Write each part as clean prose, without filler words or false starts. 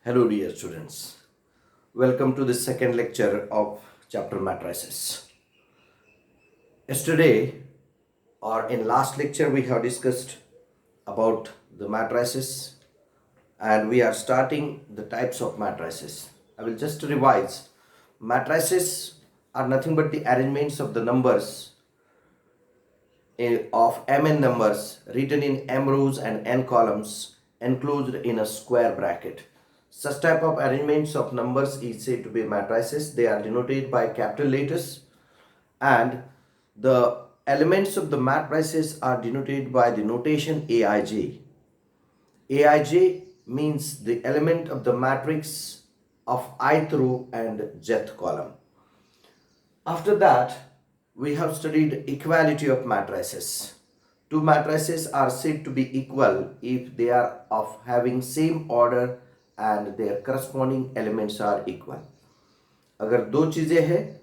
Hello, dear students. Welcome to the second lecture of chapter matrices. Yesterday, or in last lecture, we have discussed about the matrices and we are starting the types of matrices. I will just revise. Matrices are nothing but the arrangements of the numbers of mn numbers written in m rows and n columns enclosed in a square bracket. Such type of arrangements of numbers is said to be matrices. They are denoted by capital letters and the elements of the matrices are denoted by the notation Aij. Aij means the element of the matrix of ith row and jth column. After that, we have studied equality of matrices. Two matrices are said to be equal if they are of having same order and their corresponding elements are equal. अगर दो चीजें हैं,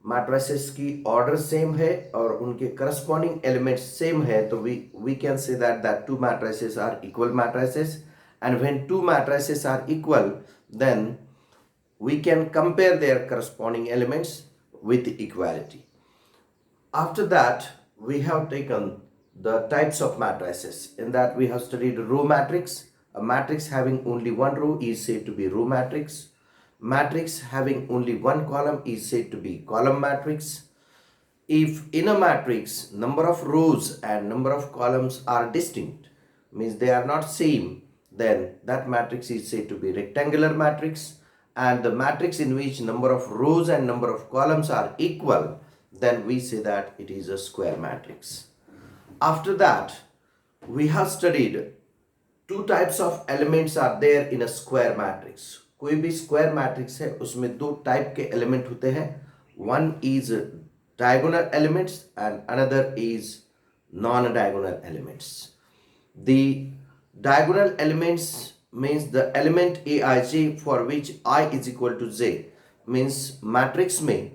matrices की order same है और उनके corresponding elements same है, तो we can say that two matrices are equal matrices. And when two matrices are equal, then we can compare their corresponding elements with equality. After that, we have taken the types of matrices. In that, we have studied row matrix. A matrix having only one row is said to be row matrix. Matrix having only one column is said to be column matrix. If in a matrix, number of rows and number of columns are distinct, means they are not same, then that matrix is said to be rectangular matrix. And the matrix in which number of rows and number of columns are equal, then we say that it is a square matrix. After that, we have studied two types of elements are there in a square matrix. कोई भी square matrix है उसमें दो type के element होते हैं. One is diagonal elements and another is non-diagonal elements. The diagonal elements means the element Aij for which I is equal to j, means matrix में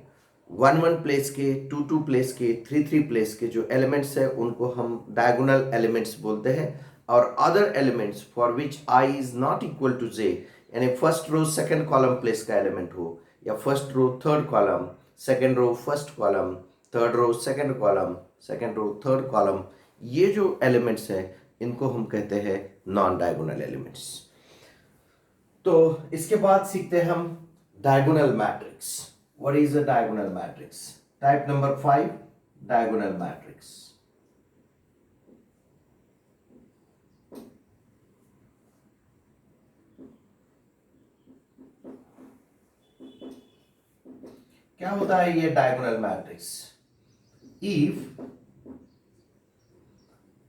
1 place के 2 प्लेस के 3 place के जो एलिमेंट्स है उनको हम डायगोनल एलिमेंट्स बोलते हैं. और other elements for which i is not equal to j, यानी first row second column place का एलिमेंट हो या first row third column, second row first column, third row second column, second row third column, ये जो elements हैं इनको हम कहते हैं नॉन डायगोनल एलिमेंट्स. तो इसके बाद सीखते हैं हम diagonal matrix. What is a diagonal matrix? Type number 5, diagonal matrix. क्या होता है ये diagonal matrix? If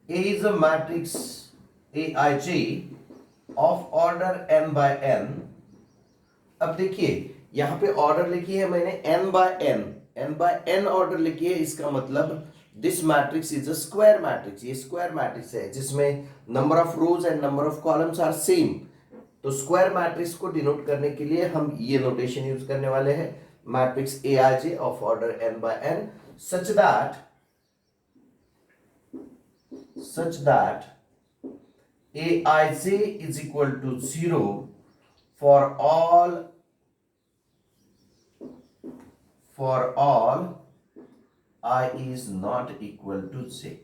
A is a matrix Aij of order n by n, अब देखिए यहां पे ऑर्डर लिखी है मैंने n by n ऑर्डर लिखी है. इसका मतलब this matrix is a square matrix. ये स्क्वायर मैट्रिक्स है जिसमें number of rows and number of columns are same. तो स्क्वायर मैट्रिक्स को डिनोट करने के लिए हम ये नोटेशन यूज करने वाले हैं, matrix Aij of order n by n such that Aij is equal to 0 for all I is not equal to j.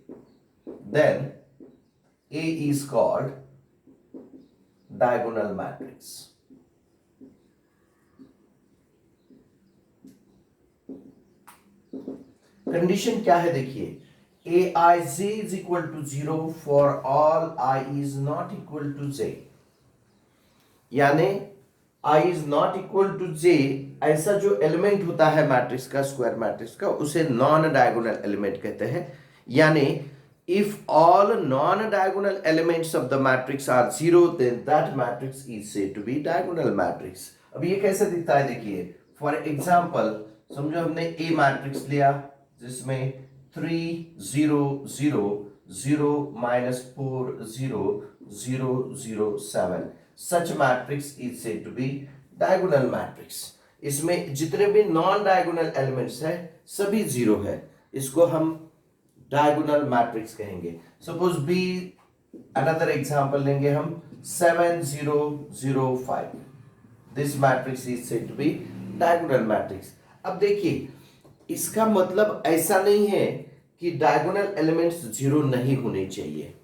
Then A is called diagonal matrix. Condition क्या है देखिए, Aij is equal to 0 for all I is not equal to j. यानी I is not equal to j, ऐसा जो element होता है matrix का, square matrix का, उसे नॉन डायगोनल एलिमेंट कहते हैं. यानी if all non diagonal elements of the matrix are 0, then that matrix is said to be diagonal matrix. अब ये कैसे दिखता है देखिए, फॉर एग्जांपल समझो हमने ए मैट्रिक्स लिया जिसमें 3 0 0 0 -4 0 0 0 7, such matrix is said to be diagonal matrix. इसमें जितने भी नॉन डायगोनल एलिमेंट्स हैं सभी 0 है, इसको हम डायगोनल मैट्रिक्स कहेंगे. सपोज बी अनदर एग्जांपल लेंगे हम 7 0 0 5. This matrix is said to be diagonal matrix. अब देखिए, इसका मतलब ऐसा नहीं है कि डायगोनल एलिमेंट्स जीरो नहीं होने चाहिए।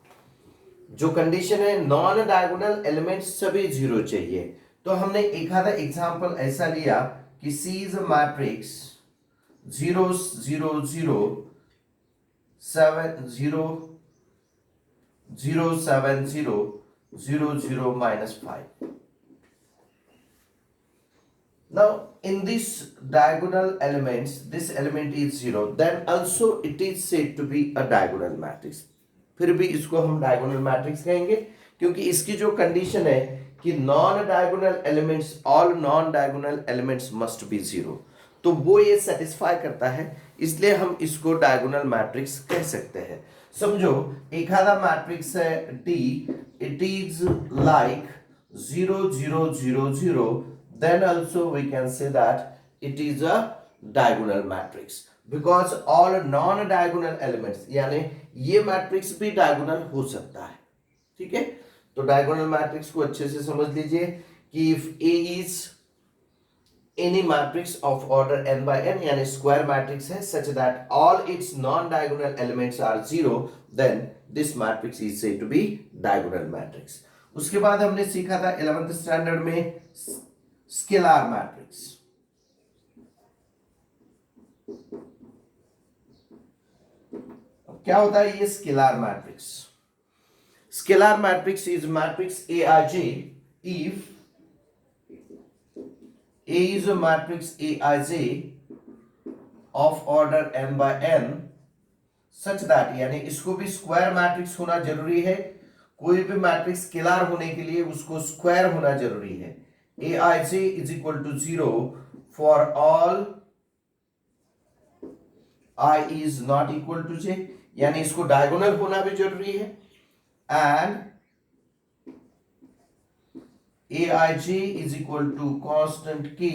जो कंडीशन है नॉन डायगोनल एलिमेंट्स सभी जीरो चाहिए। तो हमने एक आधा एग्जांपल ऐसा लिया कि सी is a matrix 0 0 0 7 0 0 7 0 0 0 -5. Now in this diagonal elements, this element is 0, then also it is said to be a diagonal matrix. फिर भी इसको हम डायगोनल मैट्रिक्स कहेंगे क्योंकि इसकी जो कंडीशन है कि non diagonal elements, all non diagonal elements must be zero, तो वो ये सेटिस्फाई करता है, इसलिए हम इसको डायगोनल मैट्रिक्स कह सकते हैं। समझो एक आधा मैट्रिक्स है D, it is like 0 0 0 0, then also we can say that it is a diagonal matrix because all non-diagonal elements, यानी ये मैट्रिक्स भी डायगोनल हो सकता है। ठीक है, तो डायगोनल मैट्रिक्स को अच्छे से समझ लीजिए कि if A is any matrix of order n by n, यानी स्क्वायर मैट्रिक्स है such that all its non-diagonal elements are zero, then this matrix is said to be diagonal matrix। उसके बाद हमने सीखा था 11th स्टैंडर्ड में scalar matrix. क्या होता है ये scalar matrix? Scalar matrix is matrix Aij if A is a matrix Aij of order n by n such that, यानी इसको भी स्क्वायर मैट्रिक्स होना जरूरी है। कोई भी मैट्रिक्स स्केलर होने के लिए उसको स्क्वायर होना जरूरी है। Aij is equal to 0 for all I is not equal to j, यानी इसको डायगोनल होना भी जरूरी है। And Aij is equal to constant k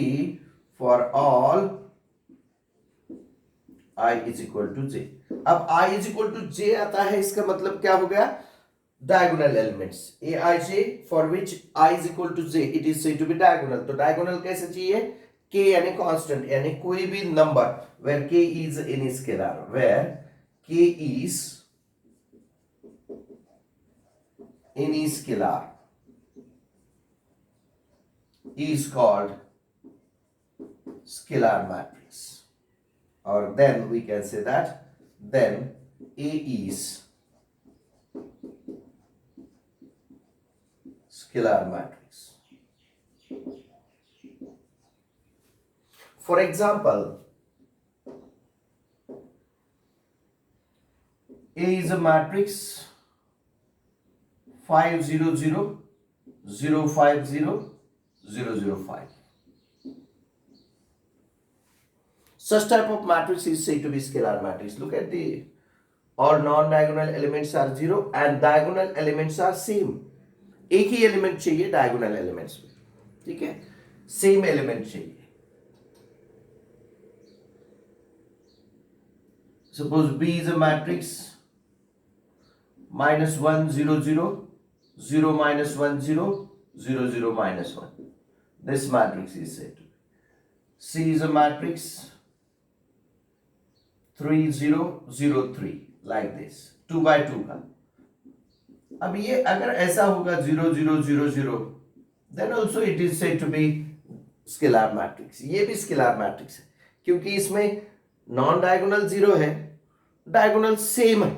for all I is equal to j। अब I is equal to j आता है, इसका मतलब क्या हो गया? diagonal elements Aij for which I is equal to j, it is said to be diagonal। तो diagonal कैसे चाहिए? k यानी constant, यानी कोई भी number where k is any scalar, where k is any scalar is called scalar matrix, or then we can say that then A is scalar matrix। For example, A is a matrix 5 0 0 0 5 0 0 0 5. Such type of matrix is said to be scalar matrix. Look at the all non-diagonal elements are zero and diagonal elements are same। एक ही element चाहिए diagonal elements में, ठीक है, same element चाहिए। Suppose B is a matrix -1 0 0 0 -1 0 0 0 -1, this matrix is said to be। C is a matrix 3 0 0 3, like this 2 by 2 का। अब ये अगर ऐसा होगा 0 0 0 0, then also it is said to be scalar matrix. ये भी स्केलर मैट्रिक्स है क्योंकि इसमें नॉन डायगोनल जीरो है, डायगोनल सेम है।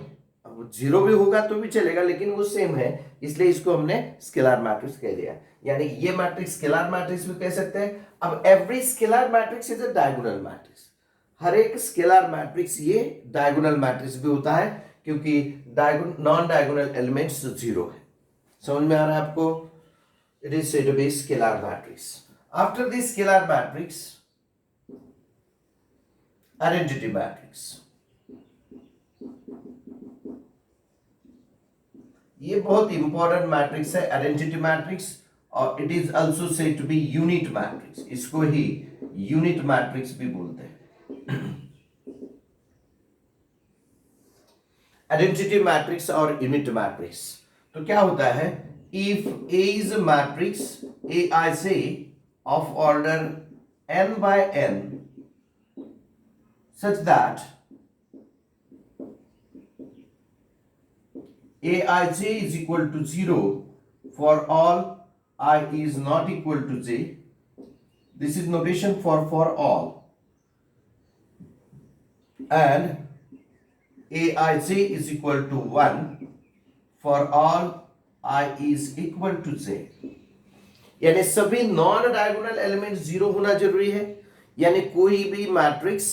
अब जीरो भी होगा तो भी चलेगा लेकिन वो सेम है, इसलिए इसको हमने स्केलर मैट्रिक्स कह दिया। यानी ये मैट्रिक्स स्केलर मैट्रिक्स भी कह सकते हैं। अब every scalar matrix is a diagonal matrix. हर एक स्केलर मैट्रिक्स ये डायगोनल मैट्रिक्स भी होता है क्योंकि नॉन डायगोनल एलिमेंट्स जीरो है। समझ में आ रहा है आपको? It is said to be scalar matrix. After this scalar matrix, identity matrix. ये बहुत इंपॉर्टेंट मैट्रिक्स है आइडेंटिटी मैट्रिक्स, और it is also said to be unit matrix. इसको ही यूनिट मैट्रिक्स भी बोलते हैं। आइडेंटिटी मैट्रिक्स और यूनिट मैट्रिक्स, तो क्या होता है? If A is a matrix Aij of order n by n such that aij is equal to 0 for all I is not equal to j. This is notation for all, and aij is equal to 1 for all I is equal to j. यानी सभी non diagonal element zero होना जरूरी है। यानी कोई भी matrix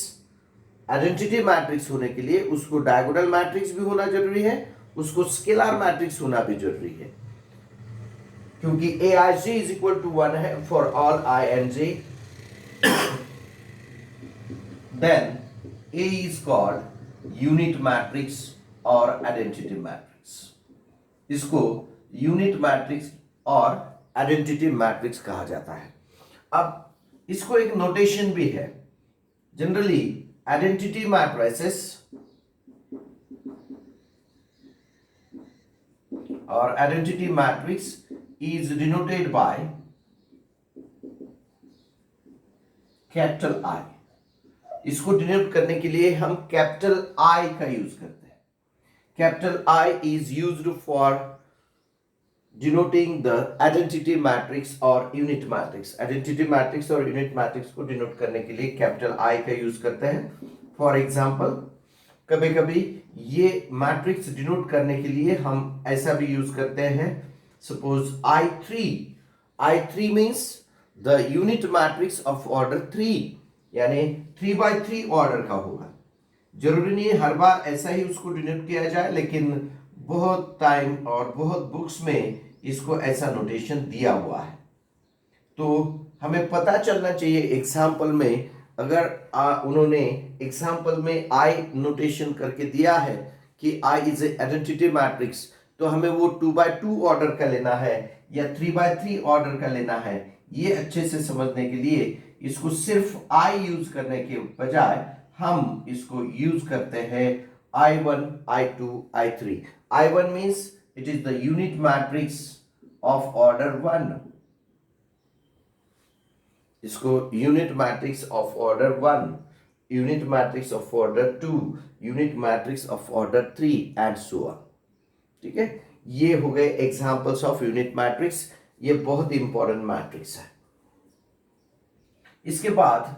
identity matrix होने के लिए उसको डायगोनल मैट्रिक्स भी होना जरूरी है, उसको स्केलर मैट्रिक्स होना भी जरूरी है, क्योंकि aij इज इक्वल टू 1 है for all I and j, then A is called unit matrix और आइडेंटिटी मैट्रिक्स। इसको यूनिट मैट्रिक्स और आइडेंटिटी मैट्रिक्स कहा जाता है। अब इसको एक नोटेशन भी है। जनरली आइडेंटिटी मैट्रिसेस और identity matrix is denoted by capital I। इसको डिनोट करने के लिए हम कैपिटल I का यूज करते हैं। Capital I is used for denoting the identity matrix और यूनिट मैट्रिक्स। आइडेंटिटी मैट्रिक्स और यूनिट मैट्रिक्स को डिनोट करने के लिए कैपिटल I का यूज करते हैं। फॉर एग्जाम्पल कभी कभी ये मैट्रिक्स डिनोट करने के लिए हम ऐसा भी यूज करते हैं, suppose I3 means the unit matrix of order 3, यानी 3x3 ऑर्डर का होगा। जरूरी नहीं है हर बार ऐसा ही उसको डिनोट किया जाए, लेकिन बहुत टाइम और बहुत बुक्स में इसको ऐसा नोटेशन दिया हुआ है। तो हमें पता चलना चाहिए एग्जाम्पल में, अगर उन्होंने एग्जाम्पल में I नोटेशन करके दिया है कि I is a identity matrix, तो हमें वो 2x2 ऑर्डर का लेना है या 3x3 ऑर्डर का लेना है। ये अच्छे से समझने के लिए इसको सिर्फ I यूज करने के बजाय हम इसको यूज करते हैं I1, I2, I3। I1 means it is the unit matrix of order 1, इसको unit matrix of order 1, unit matrix of order 2, unit matrix of order 3 and so on. ठीक है, ये हो गए एग्जांपल्स ऑफ यूनिट मैट्रिक्स। ये बहुत important matrix है। इसके बाद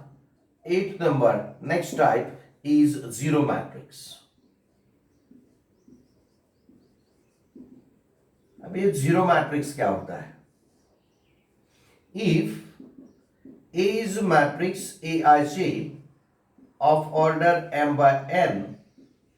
8 number next type is zero matrix. अब ये जीरो मैट्रिक्स क्या होता है? If A is a matrix Aij of order m by n,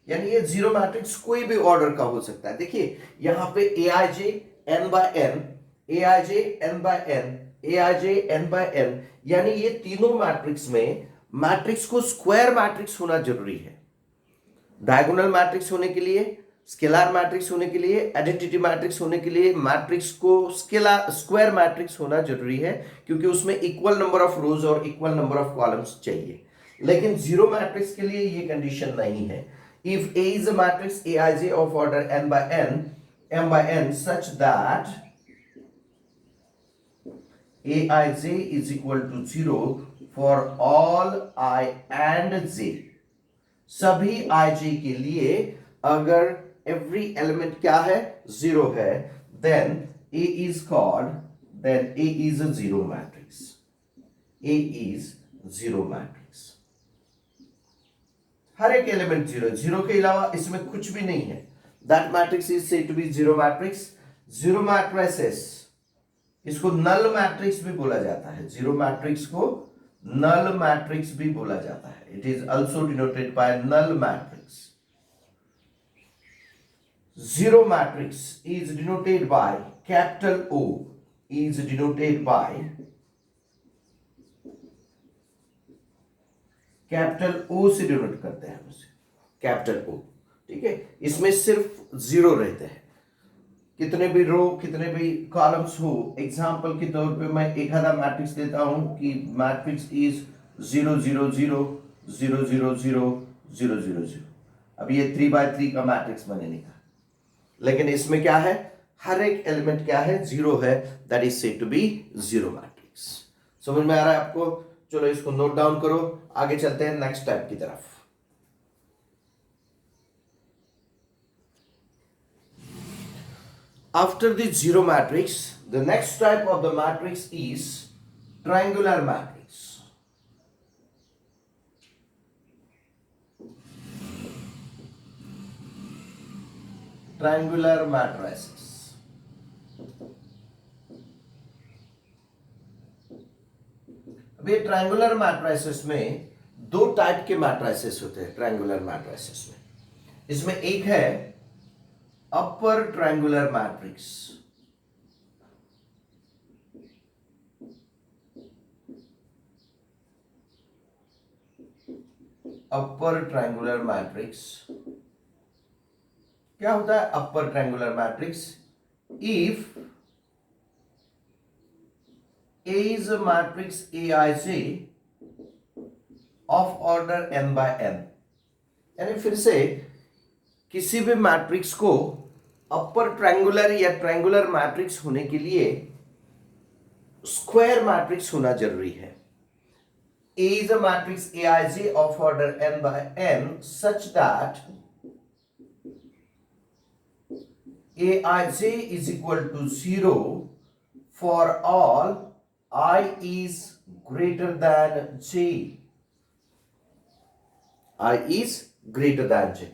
यानी ये जीरो मैट्रिक्स कोई भी ऑर्डर का हो सकता है। देखिए यहां पे Aij n by n, Aij n by n, Aij n by n, यानी ये तीनों मैट्रिक्स में मैट्रिक्स को स्क्वायर मैट्रिक्स होना जरूरी है। डायगोनल मैट्रिक्स होने के लिए, स्केलर मैट्रिक्स होने के लिए, आइडेंटिटी मैट्रिक्स होने के लिए मैट्रिक्स को स्क्वायर मैट्रिक्स होना जरूरी है, क्योंकि उसमें इक्वल नंबर ऑफ रोज और इक्वल नंबर ऑफ कॉलम्स चाहिए। लेकिन जीरो मैट्रिक्स के लिए ये कंडीशन नहीं है। If A is a matrix Aij of order m by n such that Aij is equal to 0 for all I and j, सभी Ij के लिए अगर every element क्या है? जीरो है, then A is a zero matrix. A is zero matrix. हर एक element zero के अलावा इसमें कुछ भी नहीं है। That matrix is said to be zero matrix. Zero matrices, इसको नल मैट्रिक्स भी बोला जाता है। जीरो मैट्रिक्स को नल मैट्रिक्स भी बोला जाता है। It is also denoted by null matrix. Zero matrix is denoted by capital O, is denoted by capital O से डिनोट करते हैं उसे, कैपिटल O। ठीक है, इसमें सिर्फ जीरो रहते हैं। कितने भी रो, कितने भी कॉलम्स हो, एग्जांपल के तौर पे मैं एक आधा मैट्रिक्स देता हूं कि मैट्रिक्स इज 0 0 0 0 0 0 0 0 0। अब ये 3x3 का मैट्रिक्स मैंने लिखा, लेकिन इसमें क्या है? हर एक एलिमेंट क्या है? जीरो है। That is said to be zero matrix. समझ में आ रहा है आपको? चलो इसको नोट डाउन करो, आगे चलते हैं नेक्स्ट टाइप की तरफ। After the zero matrix, the next type of the matrix is triangular matrix. Triangular matrices. अब ये ट्रायंगुलर मैट्रिसेस में दो टाइप के मैट्रिसेस होते हैं ट्रायंगुलर मैट्रिसेस में। इसमें एक है अपर ट्रायंगुलर मैट्रिक्स, अपर ट्रायंगुलर मैट्रिक्स क्या होता है? अपर triangular matrix, if A is a matrix Aij of order n by n। यानी फिर से किसी भी मैट्रिक्स को अपर ट्रायंगुलर या ट्रायंगुलर मैट्रिक्स होने के लिए स्क्वायर मैट्रिक्स होना जरूरी है। A is a matrix Aij of order n by n such that Aij is equal to 0 for all I is greater than j. I is greater than j.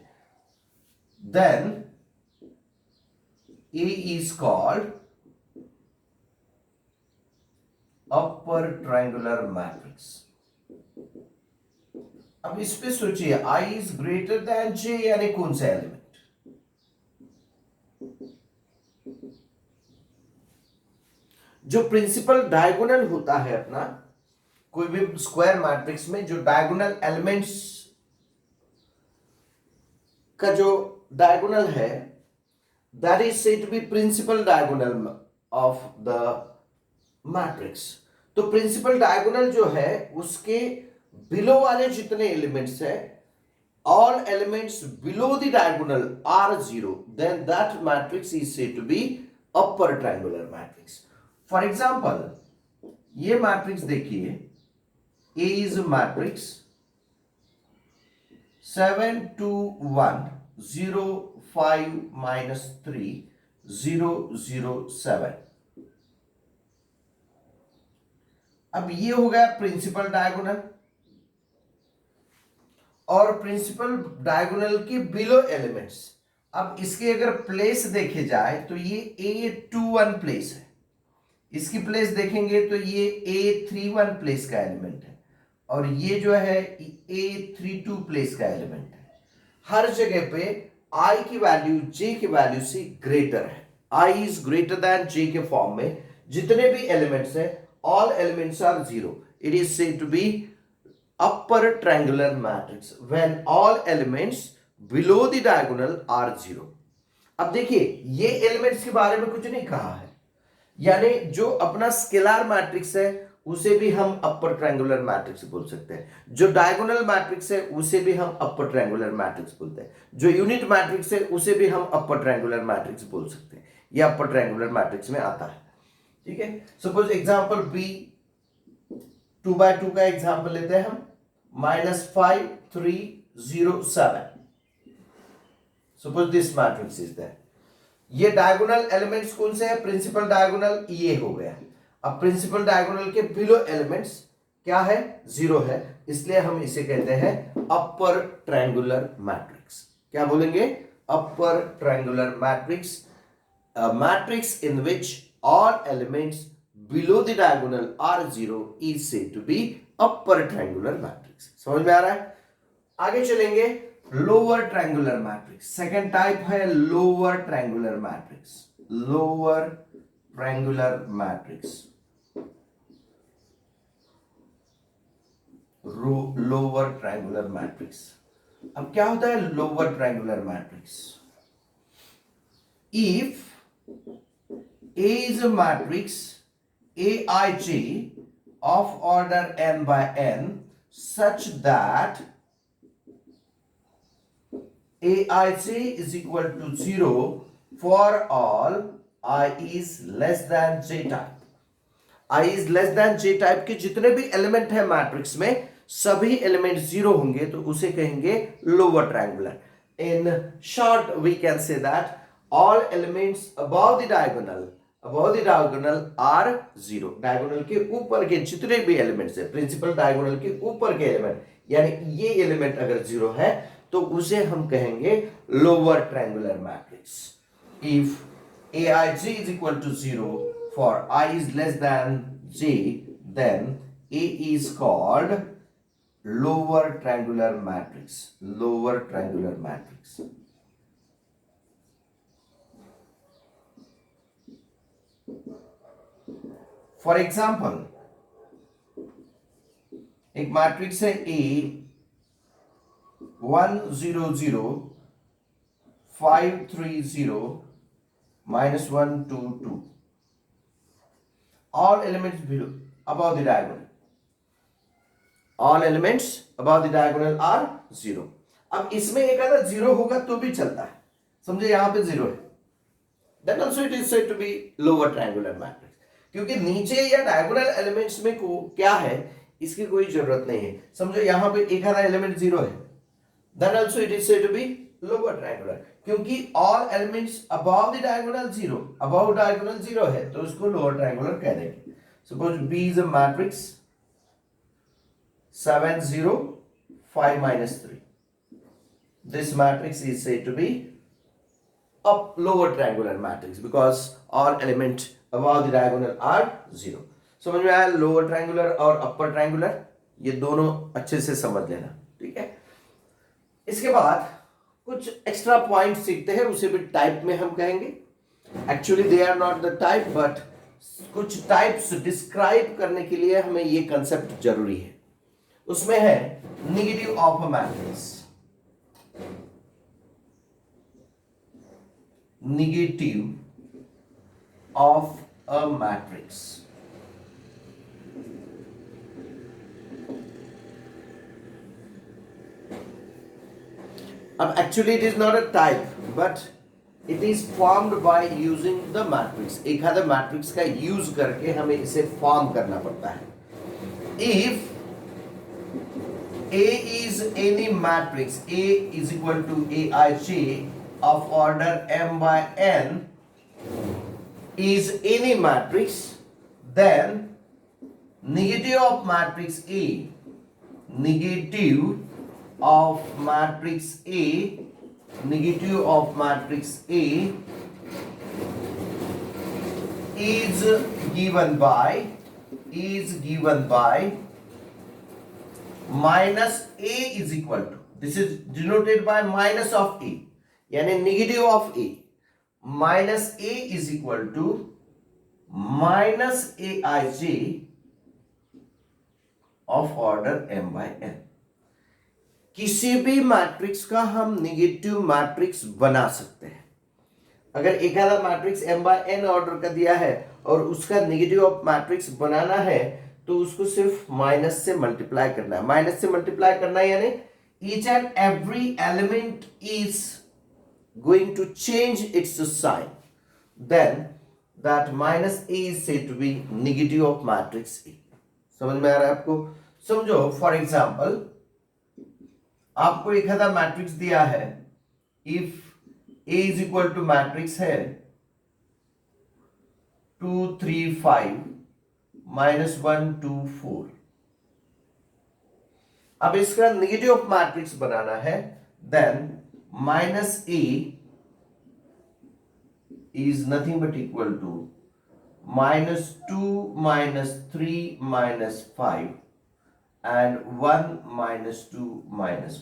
Then A is called upper triangular matrix। अब इस पे सोचिए, I is greater than j यानी कौन सा element? जो principal diagonal होता है अपना कोई भी स्क्वायर मैट्रिक्स में, जो डायगोनल एलिमेंट्स का जो डायगोनल है, that is said to be principal diagonal of the matrix. तो प्रिंसिपल डायगोनल जो है उसके बिलो वाले जितने एलिमेंट्स है, all elements below the diagonal are 0, then that matrix is said to be upper triangular matrix। For example ये matrix देखिए, A is a matrix 7 2 1 0 5 -3 0 0 7। अब ये हो गया प्रिंसिपल डायगोनल, और प्रिंसिपल डायगोनल के बिलो एलिमेंट्स। अब इसके अगर प्लेस देखे जाए तो ये A21 प्लेस है, इसकी प्लेस देखेंगे तो ये A31 प्लेस का एलिमेंट है, और ये जो है A32 प्लेस का एलिमेंट है। हर जगह पे I की वैल्यू J की वैल्यू से ग्रेटर है। I is greater than J के फॉर्म में जितने भी एलिमेंट्स है, all elements are 0। It is said to be upper triangular matrix when all elements below the diagonal are 0। अब देखिए, ये एलिमेंट्स के बारे में कुछ नहीं कहा है, यानी जो अपना स्केलर मैट्रिक्स है उसे भी हम अपर ट्रायंगुलर मैट्रिक्स बोल सकते हैं, जो डायगोनल मैट्रिक्स है उसे भी हम अपर ट्रायंगुलर मैट्रिक्स बोलते हैं, जो यूनिट मैट्रिक्स है उसे भी हम अपर ट्रायंगुलर मैट्रिक्स बोल सकते हैं। यह अपर ट्रायंगुलर मैट्रिक्स में आता है। ठीक है, सपोज एग्जांपल बी 2x2 का एग्जांपल लेते हैं हम, -5 3 0 7। Suppose this matrix is there. ये डायगोनल एलिमेंट्स कौन से हैं? प्रिंसिपल डायगोनल ये हो गया। अब प्रिंसिपल डायगोनल के बिलो एलिमेंट्स क्या है? 0 है, इसलिए हम इसे कहते हैं अपर ट्रायंगुलर मैट्रिक्स। क्या बोलेंगे? Upper triangular matrix, matrix in which all elements below the diagonal are 0 is said to be upper triangular matrix. समझ में आ रहा है? आगे चलेंगे, lower triangular matrix. Second type है lower triangular matrix. Lower triangular matrix, lower triangular matrix. अब क्या होता है lower triangular matrix? If A is a matrix Aij of order n by n such that Aij is equal to 0 for all I is less than j type। I is less than J type के जितने भी element है matrix में सभी element zero होंगे तो उसे कहेंगे lower triangular. In short we can say that all elements above the diagonal are zero. Diagonal के ऊपर के जितने भी एलिमेंट्स है, प्रिंसिपल डायगोनल के ऊपर के एलिमेंट, यानी ये एलिमेंट अगर जीरो है तो उसे हम कहेंगे lower triangular matrix. If aij is equal to 0 for I is less than j, then A is called lower triangular matrix. Lower triangular matrix. For example, एक मैट्रिक्स है A 1 0 0 5 3 0 -1 2 2. All elements below above the diagonal. All elements above the diagonal are zero. अब इसमें एक अगर zero होगा तो भी चलता है, समझे यहां पे जीरो है, then also it is said to be lower triangular matrix. क्योंकि नीचे या डायगोनल एलिमेंट्स में को क्या है इसकी कोई जरूरत नहीं है. समझो यहां पे एक आधा एलिमेंट जीरो है, then also it is said to be lower triangular. क्योंकि all elements above the diagonal zero, above diagonal zero है तो उसको lower triangular कह देंगे. Suppose B is a matrix 7 0 5 -3. This matrix is said to be a lower triangular matrix because all elements above the diagonal are zero. समझ में आया? Lower triangular और upper triangular ये दोनों अच्छे से समझ लेना, ठीक है. इसके बाद कुछ एक्स्ट्रा पॉइंट सीखते हैं, उसे भी टाइप में हम कहेंगे. Actually they are not the type, but कुछ टाइप्स डिस्क्राइब करने के लिए हमें ये कंसेप्ट जरूरी है. उसमें है negative of a matrix. Negative of a matrix. अब actually it is not a type, but it is formed by using the matrix. एक आधा मैट्रिक्स का यूज करके हमें इसे फॉर्म करना पड़ता है. If A is any matrix, A is equal to Aij of order m by n is any matrix, then negative of matrix A, negative of matrix A, negative of matrix A is given by minus A is equal to, this is denoted by minus of A, यानी negative of A, minus A is equal to minus Aij of order m by n. किसी भी matrix का हम negative matrix बना सकते हैं. अगर एक आधा matrix m by n order का दिया है और उसका नेगेटिव ऑफ मैट्रिक्स बनाना है तो उसको सिर्फ माइनस से मल्टीप्लाई करना है. माइनस से मल्टीप्लाई करना है यानी each and every element is going to change its sign, then that minus A is said to be negative of matrix A. समझ में आ रहा है आपको? समझो फॉर एग्जांपल आपको एक आधा मैट्रिक्स दिया है. If A is equal to matrix है 2 3 5 -1 2 4. अब इसका नेगेटिव ऑफ मैट्रिक्स बनाना है, then minus A is nothing but equal to -2 -3 -5 and 1 -2 -4.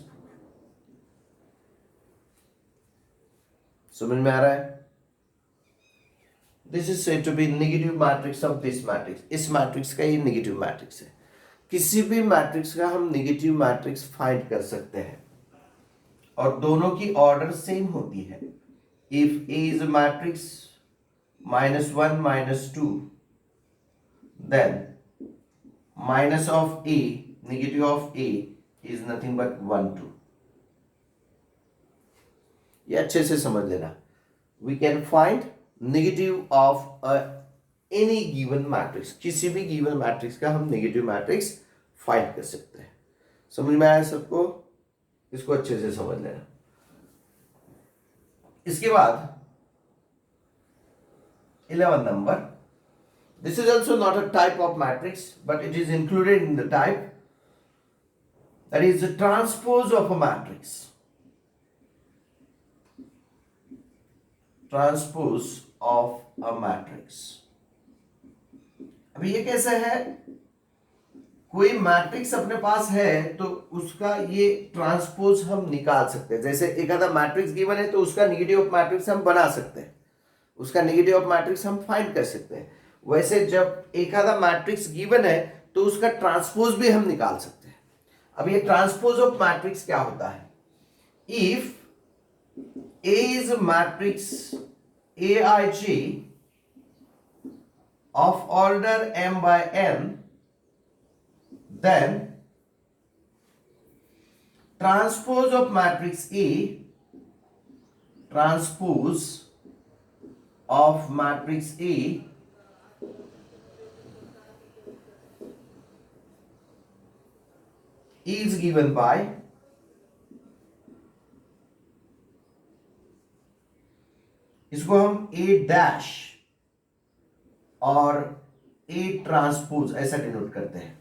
समझ में आ रहा है? This is said to be negative matrix of this matrix. इस मैट्रिक्स का ये नेगेटिव मैट्रिक्स है. किसी भी मैट्रिक्स का हम नेगेटिव मैट्रिक्स फाइंड कर सकते हैं और दोनों की ऑर्डर सेम होती है. If A is a matrix -1 -2, then minus of A, negative of A is nothing but 1 2. ये अच्छे से समझ लेना. We can find negative of any given matrix, किसी भी गिवन मैट्रिक्स का हम नेगेटिव मैट्रिक्स फाइंड कर सकते हैं। समझ में आया सबको? इसको अच्छे से समझ लेना। इसके बाद 11 number, this is also not a type of matrix but it is included in the type, that is the transpose of a matrix. Transpose of a matrix. अभी ये कैसे है? कोई मैट्रिक्स अपने पास है तो उसका ये ट्रांसपोज हम निकाल सकते हैं। जैसे एक आधा मैट्रिक्स गिवन है तो उसका नेगेटिव ऑफ मैट्रिक्स हम बना सकते हैं, उसका नेगेटिव ऑफ मैट्रिक्स हम फाइंड कर सकते हैं। वैसे जब एक आधा मैट्रिक्स गिवन है तो उसका ट्रांसपोज भी हम निकाल सकते हैं। अब ये ट्रांसपोज ऑफ मैट्रिक्स क्या होता है? If A is a matrix Aij of order m by n, then transpose of matrix A, transpose of matrix A is given by इसको हम A डैश और A ट्रांसपोज ऐसा डिनोट करते हैं।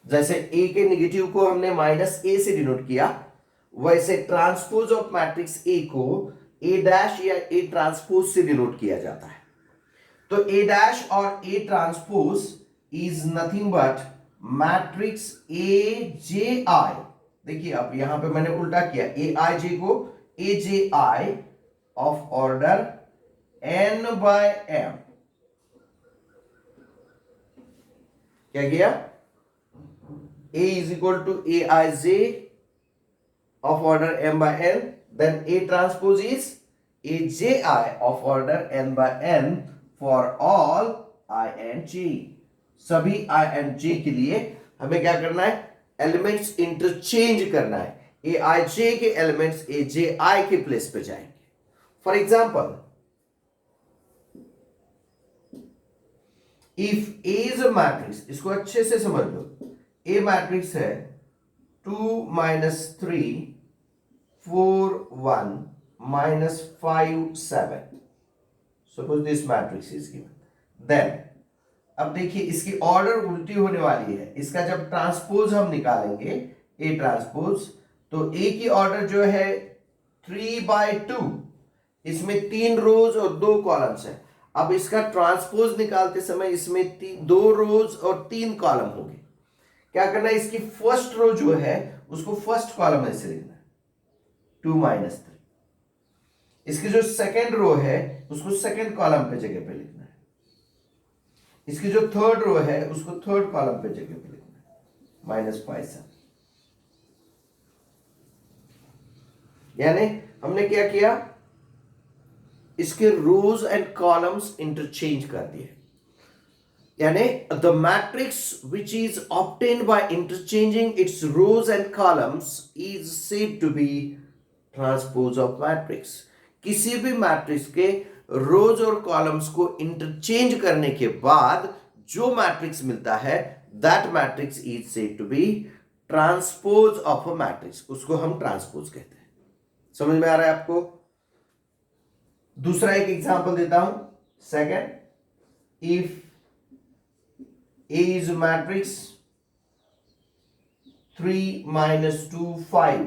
जैसे A के नेगेटिव को हमने माइनस A से डिनोट किया, वैसे ट्रांसपोज ऑफ मैट्रिक्स A को A डैश या A ट्रांसपोज से डिनोट किया जाता है। तो A डैश और A transpose is nothing but matrix AJI। देखिए अब यहां पे मैंने उल्टा किया, AIJ को AJI of order n by m। क्या किया? A is equal to Aij of order m by n, then A transpose is Aji of order n by n for all I and j। सभी I and j के लिए हमें क्या करना है? Elements interchange करना है। Aij के एलिमेंट्स Aji के प्लेस पे जाएंगे। For example, if A is a matrix, इसको अच्छे से समझ लो। A मैट्रिक्स है 2 - 3 4 1 -5 7। Suppose this matrix is given. Then अब देखिए इसकी ऑर्डर उल्टी होने वाली है। इसका जब ट्रांसपोज हम निकालेंगे A ट्रांसपोज, तो A की ऑर्डर जो है 3/2, इसमें 3 रोज और 2 कॉलम्स है। अब इसका ट्रांसपोज निकालते समय इसमें 2 रोज और 3 कॉलम होंगे। क्या करना है? इसकी फर्स्ट रो जो है उसको फर्स्ट कॉलम में से लिखना है 2 - 3। इसकी जो सेकेंड रो है उसको सेकेंड कॉलम पे जगह पे लिखना है। इसकी जो थर्ड रो है उसको थर्ड कॉलम पे जगह पे लिखना है -5 7। यानी हमने क्या किया? इसके रोज एंड कॉलम्स इंटरचेंज कर दिए। यानी the matrix which is obtained by interchanging its rows and columns is said to be transpose of matrix. किसी भी मैट्रिक्स के रोज और कॉलम्स को इंटरचेंज करने के बाद जो मैट्रिक्स मिलता है that matrix is said to be transpose of a matrix. उसको हम ट्रांसपोज कहते हैं। समझ में आ रहा है आपको? दूसरा एक एग्जांपल देता हूं। Second, if A is a matrix 3 - 2 5,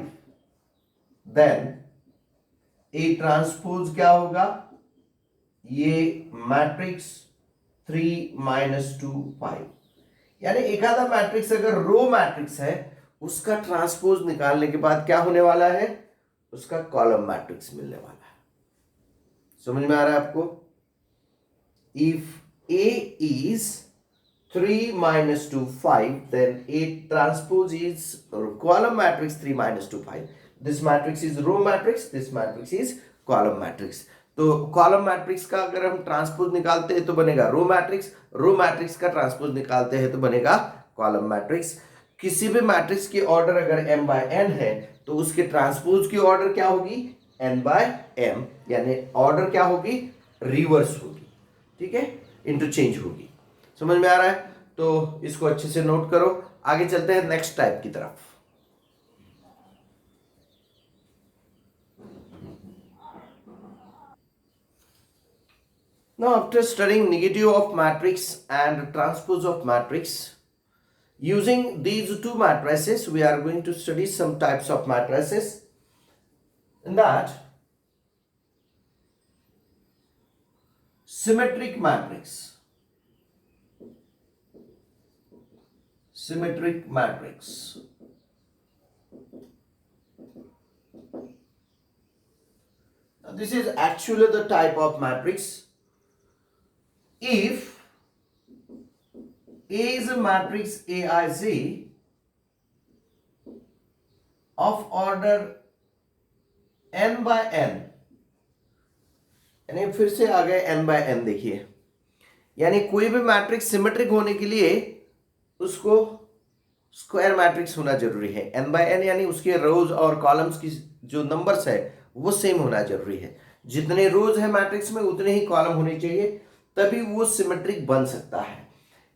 then A transpose क्या होगा? ये मैट्रिक्स 3 - 2 5। यानी एक आधा मैट्रिक्स अगर रो मैट्रिक्स है उसका ट्रांसपोज निकालने के बाद क्या होने वाला है? उसका कॉलम मैट्रिक्स मिलने वाला है। समझ में आ रहा है आपको? If A is 3 - 2 5, then A transpose is column matrix 3 - 2 5. This matrix is row matrix, this matrix is column matrix. तो कॉलम मैट्रिक्स का अगर हम ट्रांसपोज निकालते हैं तो बनेगा रो मैट्रिक्स, रो मैट्रिक्स का ट्रांसपोज निकालते हैं तो बनेगा कॉलम मैट्रिक्स। किसी भी मैट्रिक्स की ऑर्डर अगर m by n है तो उसके ट्रांसपोज की ऑर्डर क्या होगी? n by m, यानी ऑर्डर क्या होगी? रिवर्स होगी। ठीक है, इंटरचेंज होगी। समझ में आ रहा है? तो इसको अच्छे से नोट करो। आगे चलते हैं नेक्स्ट टाइप की तरफ। Now, after studying negative of matrix and transpose of matrix, using these two matrices, we are going to study some types of matrices. In that, symmetric matrix. Symmetric matrix. Now, this is actually the type of matrix. If A is a matrix AIZ of order n by n, यानी फिर से आ गए n by n, देखिए, यानी कोई भी matrix symmetric होने के लिए उसको स्क्वायर मैट्रिक्स होना जरूरी है। n by n यानी उसके रोज और कॉलम्स की जो नंबर्स है वो सेम होना जरूरी है। जितने रोज है मैट्रिक्स में उतने ही कॉलम होने चाहिए, तभी वो सिमेट्रिक बन सकता है।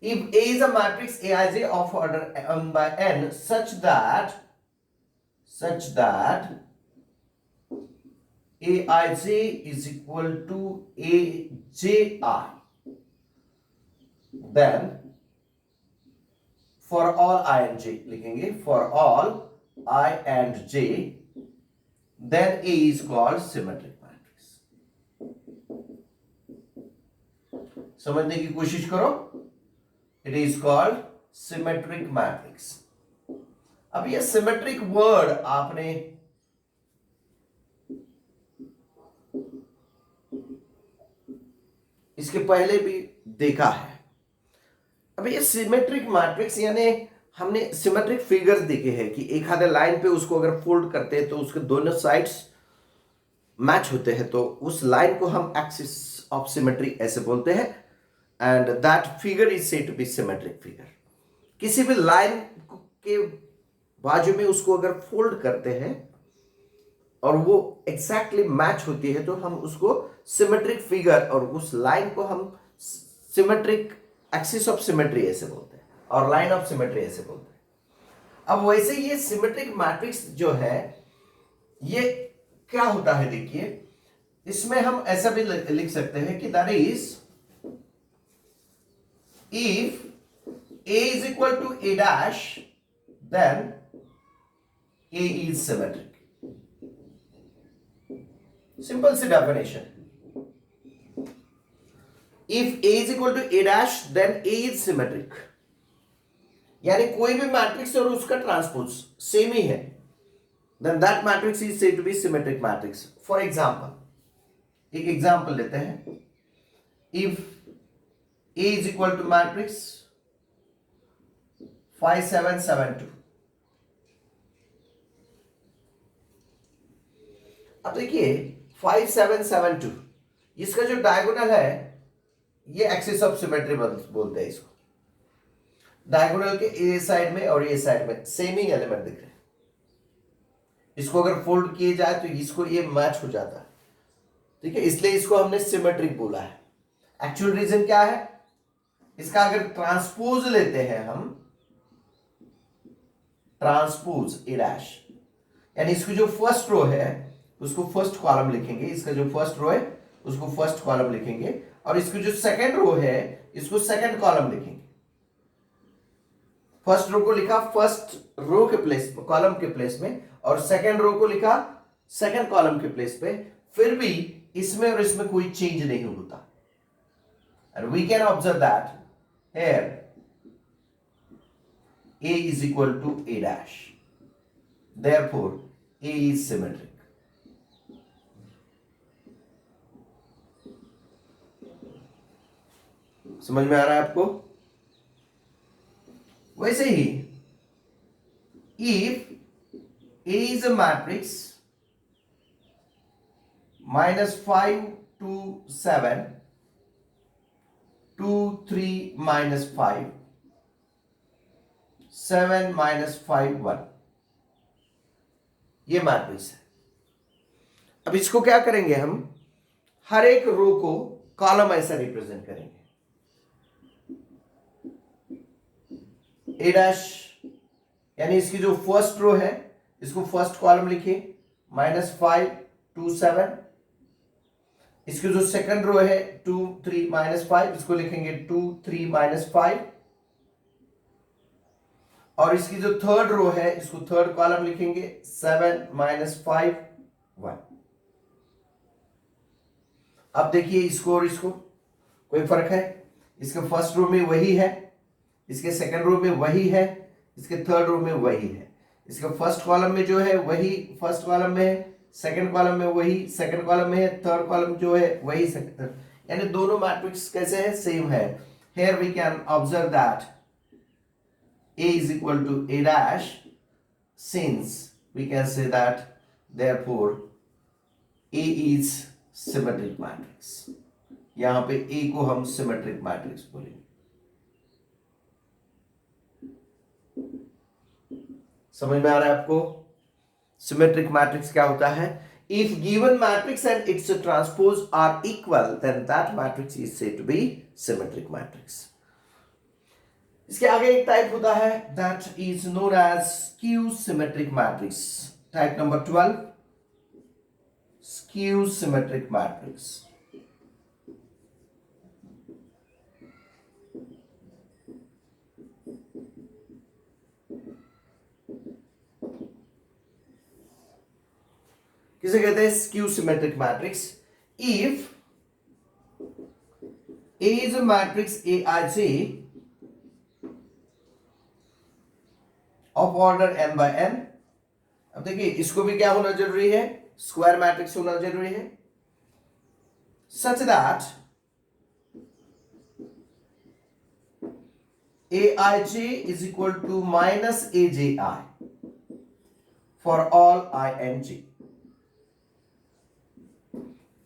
If A is a matrix Aij of order n by n such that Aij is equal to Aj, then for all I and j लिखेंगे, for all I and j, then A is called symmetric matrix। समझने की कोशिश करो, it is called symmetric matrix। अब ये symmetric word आपने इसके पहले भी देखा है। अब ये सिमेट्रिक मैट्रिक्स यानी हमने सिमेट्रिक फिगर्स देखे हैं कि एक आधे लाइन पे उसको अगर फोल्ड करते हैं तो उसके दोनों साइड्स मैच होते हैं, तो उस लाइन को हम एक्सिस ऑफ सिमेट्री ऐसे बोलते हैं, and that figure is said to be symmetric figure. किसी भी लाइन के बाजू में उसको अगर फोल्ड करते हैं और वो एग्जैक्टली मैच होती है तो हम उसको सिमेट्रिक फिगर, और उस लाइन को हम सिमेट्रिक एक्सिस ऑफ सिमेट्री ऐसे बोलते हैं और लाइन ऑफ सिमेट्री ऐसे बोलते हैं। अब वैसे ये सिमेट्रिक मैट्रिक्स जो है ये क्या होता है, देखिए, इसमें हम ऐसा भी लिख सकते हैं कि that is if A is equal to A dash, then A is symmetric। Simple सी definition। If A is equal to A dash, then A is symmetric। यानी कोई भी मैट्रिक्स और उसका ट्रांसपोज सेम ही है, then that matrix is said to be symmetric matrix। For example, एक example लेते हैं। If A is equal to matrix 5 7 7 2, अब देखिए 5 7 7 2, इसका जो डायगोनल है ये एक्सिस ऑफ सिमेट्री बोलते हैं इसको। डायगोनल के ए साइड में और ए साइड में सेम ही एलिमेंट दिख रहे हैं, इसको अगर फोल्ड किए जाए तो इसको ये मैच हो जाता है, ठीक है, इसलिए इसको हमने सिमेट्रिक बोला है। एक्चुअल रीजन क्या है, इसका अगर ट्रांसपोज लेते हैं हम, ट्रांसपोज ए डैश, यानी इसकी जो फर्स्ट रो है उसको फर्स्ट कॉलम लिखेंगे, इसका जो फर्स्ट रो है उसको फर्स्ट कॉलम लिखेंगे, और इसकी जो सेकंड रो है इसको सेकंड कॉलम लिखेंगे। फर्स्ट रो को लिखा फर्स्ट रो के प्लेस में, कॉलम के प्लेस में, और सेकंड रो को लिखा सेकंड कॉलम के प्लेस पे, फिर भी इसमें और इसमें कोई चेंज नहीं होता। And we can observe that here A is equal to A dash, therefore A is symmetric। समझ में आ रहा है आपको? वैसे ही if A is a matrix -5 2 7 2 3 -5 7 -5 1, ये मैट्रिक्स है। अब इसको क्या करेंगे हम, हर एक रो को कॉलम ऐसा रिप्रेजेंट करेंगे। ए डैश, यानी इसकी जो फर्स्ट रो है इसको फर्स्ट कॉलम लिखिए -5 2 7। इसकी जो सेकंड रो है 2 3 -5, इसको लिखेंगे 2 3 -5। और इसकी जो थर्ड रो है इसको थर्ड कॉलम लिखेंगे 7 -5 1। अब देखिए इसको और इसको कोई फर्क है? इसके फर्स्ट रो में वही है, इसके सेकंड रो में वही है, इसके थर्ड रो में वही है। इसके फर्स्ट कॉलम में जो है वही फर्स्ट कॉलम में है, सेकंड कॉलम में वही सेकंड कॉलम में है, थर्ड कॉलम जो है वही सेकंड, यानी दोनों मैट्रिक्स कैसे है? सेम है। Here we can observe that A is equal to A dash, since we can say that therefore A is symmetric matrix। यहां पे A को हम सिमेट्रिक मैट्रिक्स बोलेंगे। समझ में आ रहा है आपको? सिमेट्रिक मैट्रिक्स क्या होता है? If given matrix and its transpose are equal, then that matrix is said to be symmetric matrix। इसके आगे एक टाइप होता है that is known as skew symmetric matrix। Type number 12, skew symmetric matrix। किसे कहते हैं skew symmetric matrix? If A is a matrix Aij of order n by n। अब देखिए इसको भी क्या होना जरूरी है? स्क्वायर मैट्रिक्स होना जरूरी है। Such that Aij is equal to minus Aji for all Ing।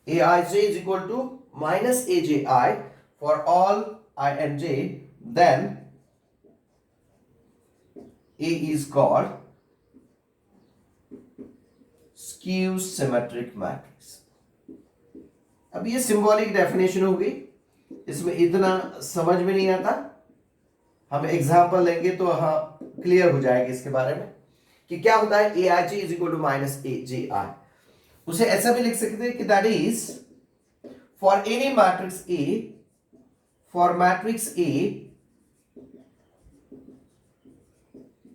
Aij is equal to minus Aji for all Ing, then A is called skew symmetric matrix। अब ये सिंबॉलिक डेफिनेशन हो गई, इसमें इतना समझ में नहीं आता, हम एग्जांपल लेंगे तो हाँ क्लियर हो जाएगा इसके बारे में कि क्या होता है। Aij is equal to minus Aji। उसे ऐसा भी लिख सकते हैं कि that is for any matrix A, for matrix A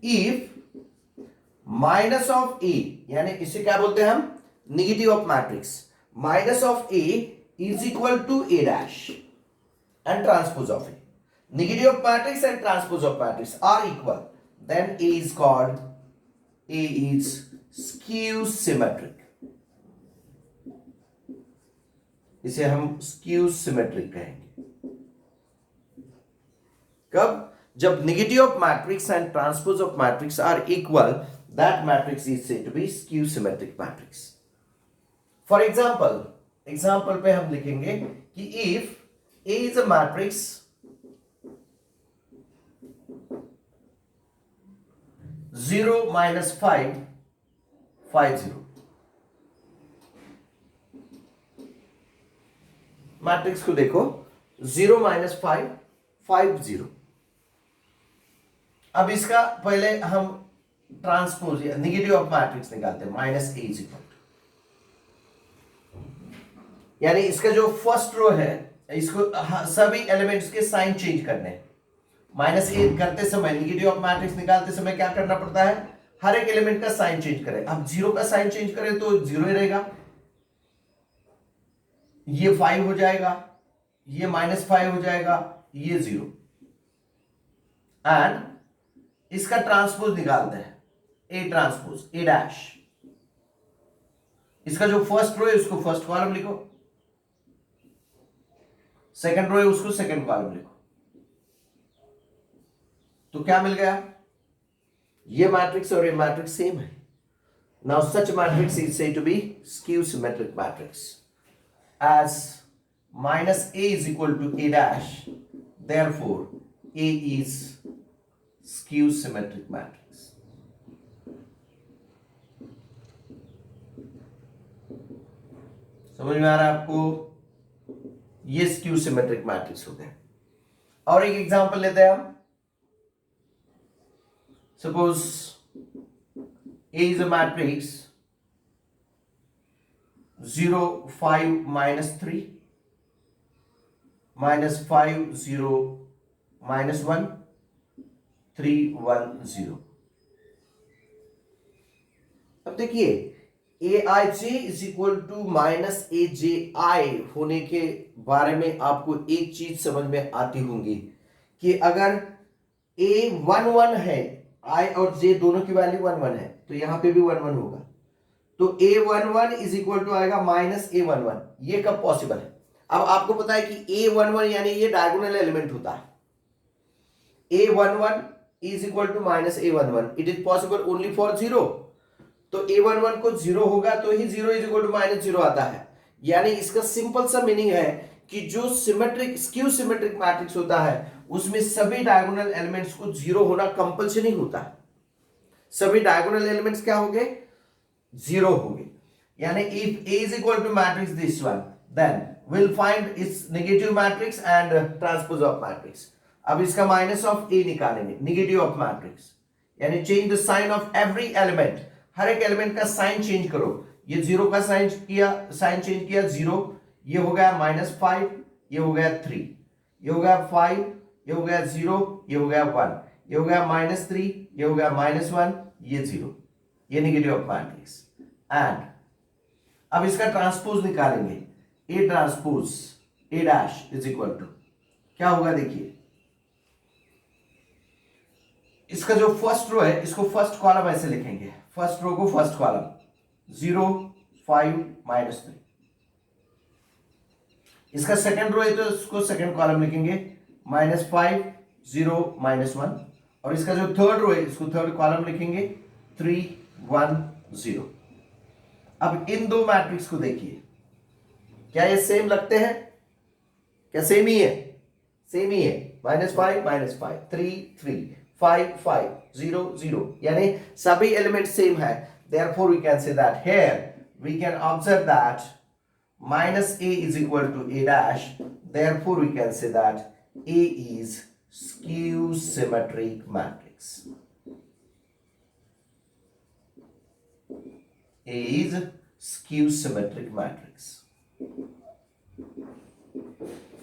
if minus of A, यानी इसे क्या बोलते हैं हम? Negative of matrix. Minus of A is equal to A dash and transpose of A। Negative of matrix and transpose of matrix are equal, then A is called A is skew symmetric. इसे हम skew symmetric कहेंगे। कब? जब negative of matrix and transpose of matrix are equal, that matrix is said to be skew symmetric matrix. For example पे हम लिखेंगे कि if A is a matrix 0 - 5 5 0, matrix को देखो 0 - 5 5 0। अब इसका पहले हम ट्रांसपोज या नेगेटिव ऑफ मैट्रिक्स निकालते हैं, minus A is equal to, यानी इसका जो फर्स्ट रो है इसको सभी एलिमेंट्स के साइन चेंज करने हैं। माइनस A करते समय, नेगेटिव ऑफ मैट्रिक्स निकालते समय क्या करना पड़ता है? हर एक एलिमेंट का साइन चेंज करें। अब 0 का साइन चेंज करें तो 0 ही रहेगा, ये 5 हो जाएगा, ये -5 हो जाएगा, ये 0। एंड इसका ट्रांसपोज निकालते हैं, A ट्रांसपोज A डैश। इसका जो फर्स्ट रो है उसको फर्स्ट कॉलम लिखो, सेकंड रो है उसको सेकंड कॉलम लिखो, तो क्या मिल गया? ये मैट्रिक्स और ये मैट्रिक्स सेम है। Now such matrix is said to be skew symmetric matrix as minus A is equal to A dash, therefore A is skew symmetric matrix। समझ में आ रहा है आपको? ये स्क्यू सिमेट्रिक मैट्रिक्स हो गया। और एक एग्जांपल लेते हैं हम, suppose A is a matrix 0 5 minus 3 minus 5 0 minus 1 3 1 0। अब देखिए ए आई जे इज इक्वल टू माइनस ए जे आई होने के बारे में आपको एक चीज समझ में आती होंगी कि अगर A11 है, I और J दोनों की वैल्यू 11 है, तो यहां पे भी 11 होगा, तो A11 इज इक्वल टू आएगा माइनस A11। ये कब पॉसिबल है? अब आपको पता है कि A11 यानी ये डायगोनल एलिमेंट होता है। A11 is equal to minus A11, it is possible only for 0। तो A11 को 0 होगा तो ही 0 इज इक्वल टू माइनस 0 आता है। यानी इसका सिंपल सा मीनिंग है कि जो सिमेट्रिक स्क्यू सिमेट्रिक मैट्रिक्स होता है उसमें सभी डायगोनल एलिमेंट्स को 0 होना कंपल्सरी होता है। सभी डायगोनल एलिमेंट्स क्या होंगे? 0 होंगे। यानी if A is equal to matrix this one, then we'll find its negative matrix and transpose of matrix। अब इसका माइनस ऑफ A निकालेंगे, नेगेटिव ऑफ मैट्रिक्स, यानी change the sign of every element. हर एक एलिमेंट का sign change करो। ये 0 का साइन चेंज किया 0, ये हो गया -5, ये हो गया 3, ये हो गया 5, ये हो गया 0, ये हो गया 1, ये हो गया -3, ये हो गया -1, ये 0, ये नेगेटिव ऑफ मैट्रिक्स। एंड अब इसका ट्रांसपोज निकालेंगे, A transpose A dash is equal to क्या होगा? देखिए इसका जो फर्स्ट रो है इसको फर्स्ट कॉलम ऐसे लिखेंगे, फर्स्ट रो को फर्स्ट कॉलम 0 5 -3। इसका सेकंड रो है तो इसको सेकंड कॉलम लिखेंगे -5 0 -1, और इसका जो थर्ड रो है इसको थर्ड कॉलम लिखेंगे 3 1 0। अब इन दो मैट्रिक्स को देखिए, क्या ये सेम लगते हैं? क्या सेम ही है? सेम ही है। -5 -5 3 3 5 5 0 0, यानी सभी एलिमेंट सेम है। therefore we can say that here we can observe that minus A is equal to A dash, therefore we can say that A is skew symmetric matrix। A is skew symmetric matrix।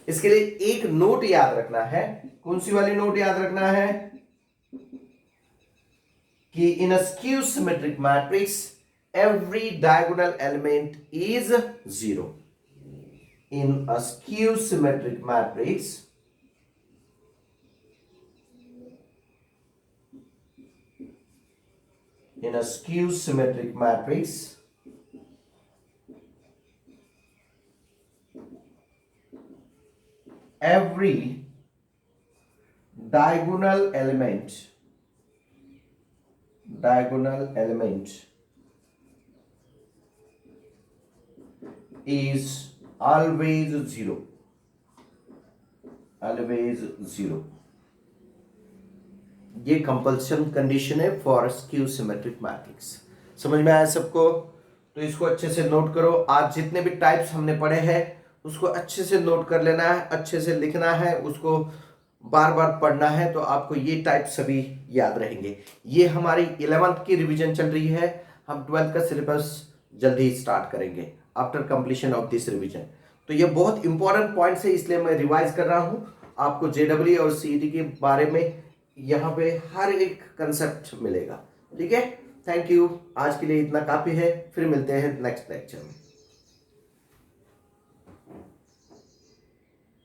इसके लिए एक note याद रखना है। कौन सी वाली note याद रखना है? कि in a skew symmetric matrix every diagonal element is 0। in a skew symmetric matrix every diagonal element is always 0। ये कंपल्सन कंडीशन है फॉर स्क्यू सिमेट्रिक मैट्रिक्स। समझ में आया सबको? तो इसको अच्छे से नोट करो। आज जितने भी टाइप्स हमने पढ़े हैं उसको अच्छे से नोट कर लेना है, अच्छे से लिखना है, उसको बार बार पढ़ना है, तो आपको ये टाइप सभी याद रहेंगे। ये हमारी 11th की रिवीजन चल रही है, हम 12th का सिलेबस जल्दी ही स्टार्ट करेंगे after completion of this revision. तो ये बहुत इंपॉर्टेंट पॉइंट्स है, इसलिए मैं रिवाइज कर रहा हूँ। आपको JEE और CET के बारे में यहाँ पे हर एक कंसेप्ट मिलेगा। ठीक है, थैंक यू। आज के लिए इतना काफी है, फिर मिलते हैं नेक्स्ट लेक्चर में।